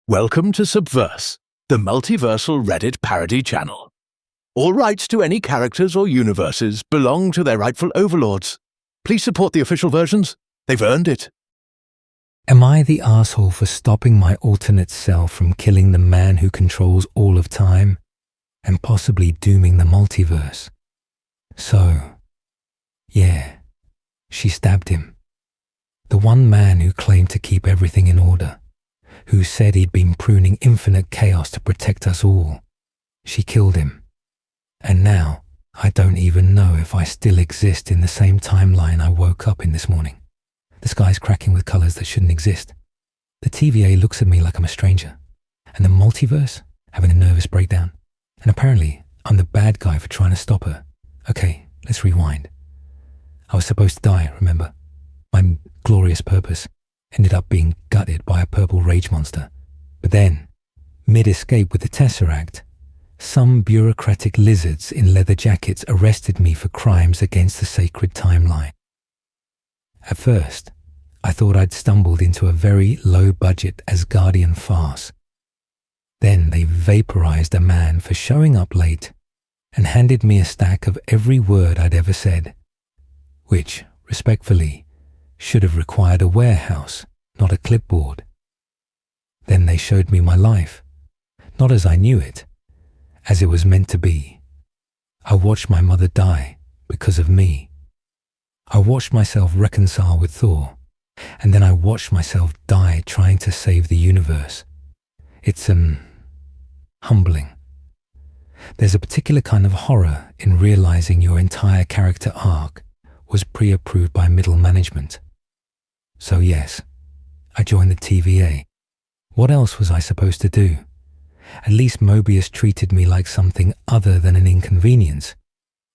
Welcome to Subverse, the multiversal Reddit parody channel. All rights to any characters or universes belong to their rightful overlords. Please support the official versions. They've earned it. Am I the asshole for stopping my alternate self from killing the man who controls all of time and possibly dooming the multiverse? So, yeah, she stabbed him. The one man who claimed to keep everything in order, who said he'd been pruning infinite chaos to protect us all. She killed him. And now, I don't even know if I still exist in the same timeline I woke up in this morning. The sky's cracking with colors that shouldn't exist. The TVA looks at me like I'm a stranger. And the multiverse having a nervous breakdown. And apparently, I'm the bad guy for trying to stop her. Okay, let's rewind. I was supposed to die, remember? My glorious purpose ended up being gutted by a purple rage monster. But then, mid-escape with the Tesseract, some bureaucratic lizards in leather jackets arrested me for crimes against the sacred timeline. At first, I thought I'd stumbled into a very low-budget Asgardian farce. Then they vaporized a man for showing up late and handed me a stack of every word I'd ever said, which, respectfully, should have required a warehouse, not a clipboard. Then they showed me my life, not as I knew it, as it was meant to be. I watched my mother die because of me. I watched myself reconcile with Thor, and then I watched myself die trying to save the universe. It's humbling. There's a particular kind of horror in realizing your entire character arc was pre-approved by middle management. So yes, I joined the TVA. What else was I supposed to do? At least Mobius treated me like something other than an inconvenience.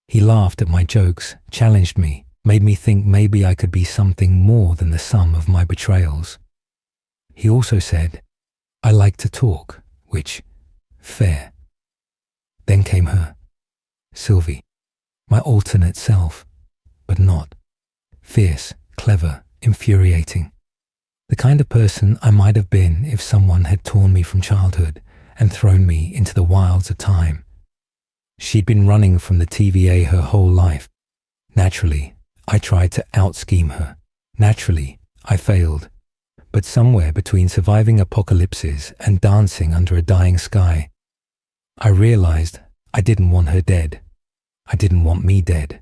He laughed at my jokes, challenged me, made me think maybe I could be something more than the sum of my betrayals. He also said, I like to talk, which, fair. Then came her, Sylvie, my alternate self, but not. Fierce, clever, infuriating. The kind of person I might have been if someone had torn me from childhood and thrown me into the wilds of time. She'd been running from the TVA her whole life. Naturally, I tried to out-scheme her. Naturally, I failed. But somewhere between surviving apocalypses and dancing under a dying sky, I realized I didn't want her dead. I didn't want me dead.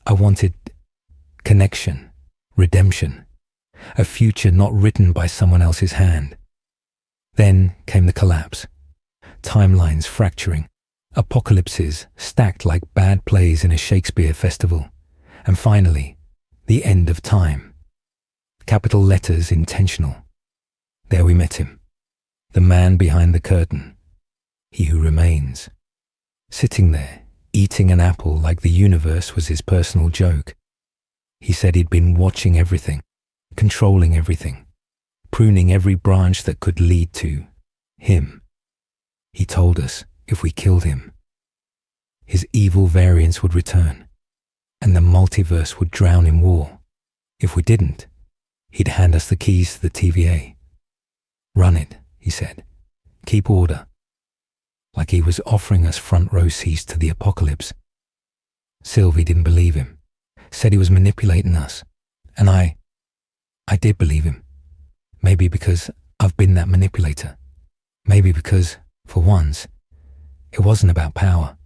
I wanted connection, redemption, a future not written by someone else's hand. Then came the collapse. Timelines fracturing, apocalypses stacked like bad plays in a Shakespeare festival. And finally, the end of time. Capital letters intentional. There we met him, the man behind the curtain, he who remains. Sitting there, eating an apple like the universe was his personal joke. He said he'd been watching everything, controlling everything, pruning every branch that could lead to him. He told us if we killed him, his evil variants would return, and the multiverse would drown in war. If we didn't, he'd hand us the keys to the TVA. Run it, he said. Keep order. Like he was offering us front row seats to the apocalypse. Sylvie didn't believe him, said he was manipulating us. And I did believe him. Maybe because I've been that manipulator. Maybe because, for once, it wasn't about power.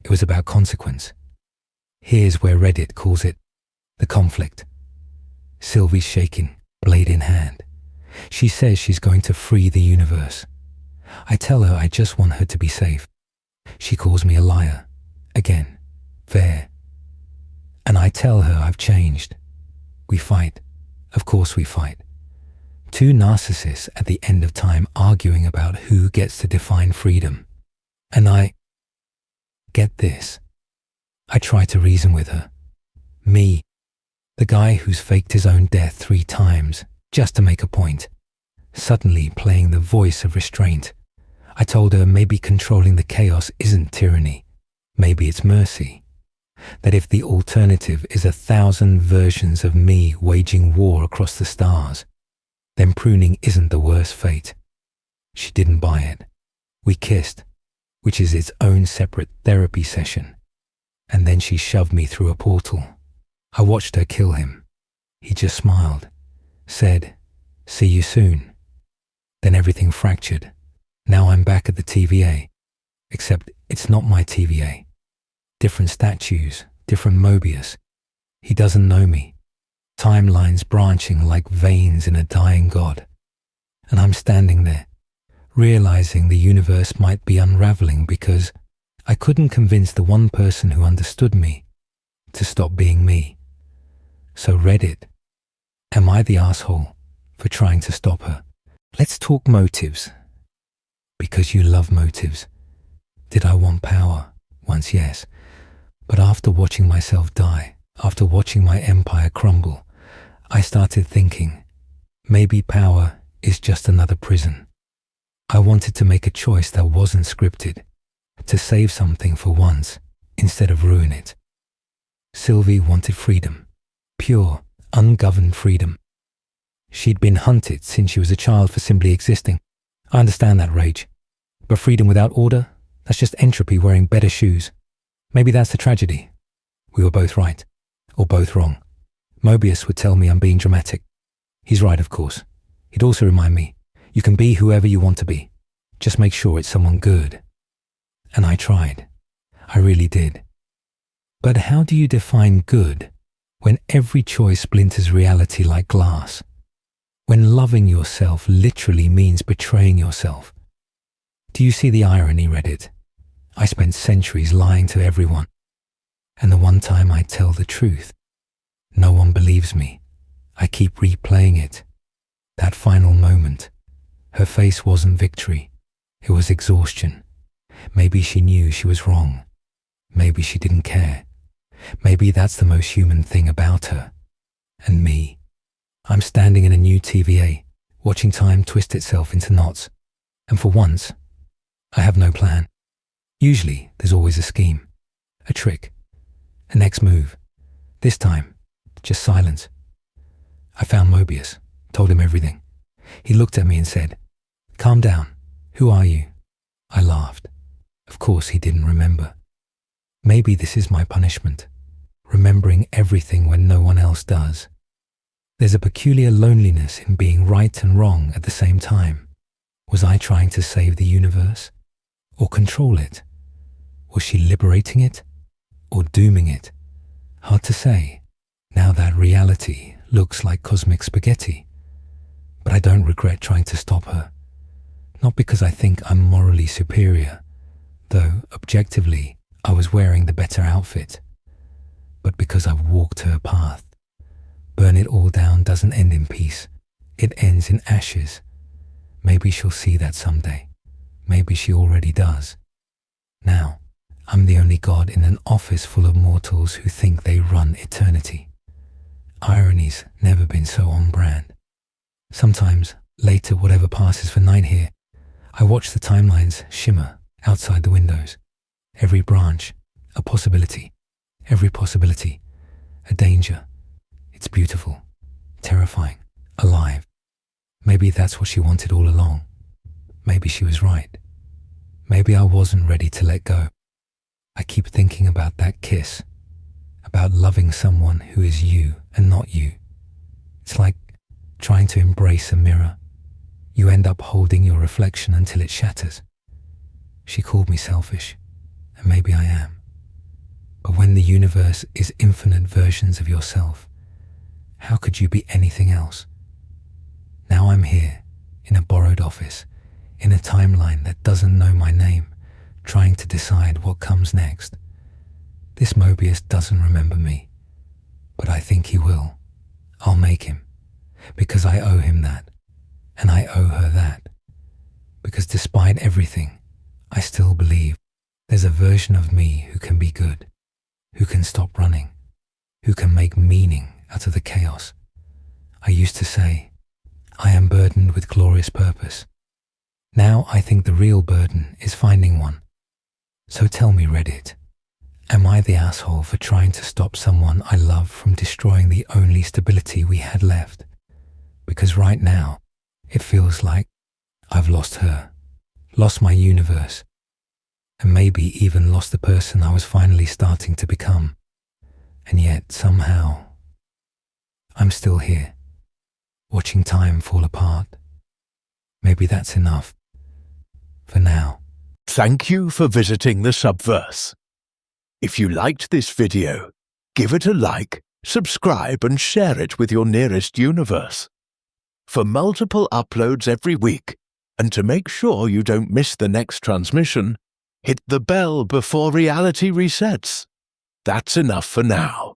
It was about consequence. Here's where Reddit calls it the conflict. Sylvie's shaking, blade in hand. She says she's going to free the universe. I tell her I just want her to be safe. She calls me a liar. Again, fair. And I tell her I've changed. We fight. Of course we fight. Two narcissists at the end of time arguing about who gets to define freedom. And I get this. I try to reason with her. Me, the guy who's faked his own death 3 times just to make a point, suddenly playing the voice of restraint. I told her maybe controlling the chaos isn't tyranny. Maybe it's mercy. That if the alternative is 1,000 versions of me waging war across the stars, then pruning isn't the worst fate. She didn't buy it. We kissed, which is its own separate therapy session. And then she shoved me through a portal. I watched her kill him. He just smiled, said, "See you soon." Then everything fractured. Now I'm back at the TVA. Except it's not my TVA. Different statues, different Mobius. He doesn't know me. Timelines branching like veins in a dying god. And I'm standing there, realizing the universe might be unraveling because I couldn't convince the one person who understood me to stop being me. So Reddit, am I the asshole for trying to stop her? Let's talk motives. Because you love motives. Did I want power? Once, yes. But after watching myself die, after watching my empire crumble, I started thinking, maybe power is just another prison. I wanted to make a choice that wasn't scripted, to save something for once instead of ruin it. Sylvie wanted freedom, pure, ungoverned freedom. She'd been hunted since she was a child for simply existing. I understand that rage. But freedom without order, that's just entropy wearing better shoes. Maybe that's the tragedy. We were both right, or both wrong. Mobius would tell me I'm being dramatic. He's right, of course. He'd also remind me, you can be whoever you want to be. Just make sure it's someone good. And I tried. I really did. But how do you define good when every choice splinters reality like glass? When loving yourself literally means betraying yourself? Do you see the irony, Reddit? I spent centuries lying to everyone. And the one time I tell the truth, no one believes me. I keep replaying it. That final moment. Her face wasn't victory. It was exhaustion. Maybe she knew she was wrong. Maybe she didn't care. Maybe that's the most human thing about her. And me. I'm standing in a new TVA, watching time twist itself into knots. And for once, I have no plan. Usually, there's always a scheme, a trick, a next move. This time, just silence. I found Mobius, told him everything. He looked at me and said, "Calm down. Who are you?" I laughed. Of course he didn't remember. Maybe this is my punishment, remembering everything when no one else does. There's a peculiar loneliness in being right and wrong at the same time. Was I trying to save the universe? Or control it? Was she liberating it? Or dooming it? Hard to say, now that reality looks like cosmic spaghetti. But I don't regret trying to stop her. Not because I think I'm morally superior, though objectively I was wearing the better outfit, but because I've walked her path. Burn it all down doesn't end in peace. It ends in ashes. Maybe she'll see that someday. Maybe she already does. Now, I'm the only god in an office full of mortals who think they run eternity. Irony's never been so on brand. Sometimes, later whatever passes for night here, I watch the timelines shimmer outside the windows. Every branch, a possibility. Every possibility, a danger. It's beautiful, terrifying, alive. Maybe that's what she wanted all along. Maybe she was right. Maybe I wasn't ready to let go. I keep thinking about that kiss, about loving someone who is you and not you. It's like trying to embrace a mirror. You end up holding your reflection until it shatters. She called me selfish, and maybe I am. But when the universe is infinite versions of yourself, how could you be anything else? Now I'm here, in a borrowed office, in a timeline that doesn't know my name, trying to decide what comes next. This Mobius doesn't remember me, but I think he will. I'll make him, because I owe him that, and I owe her that. Because despite everything, I still believe there's a version of me who can be good, who can stop running, who can make meaning out of the chaos. I used to say, I am burdened with glorious purpose. Now I think the real burden is finding one. So tell me, Reddit, am I the asshole for trying to stop someone I love from destroying the only stability we had left? Because right now, it feels like I've lost her, lost my universe, and maybe even lost the person I was finally starting to become. And yet, somehow, I'm still here, watching time fall apart. Maybe that's enough for now. Thank you for visiting the Subverse. If you liked this video, give it a like, subscribe and share it with your nearest universe. For multiple uploads every week, and to make sure you don't miss the next transmission, hit the bell before reality resets. That's enough for now.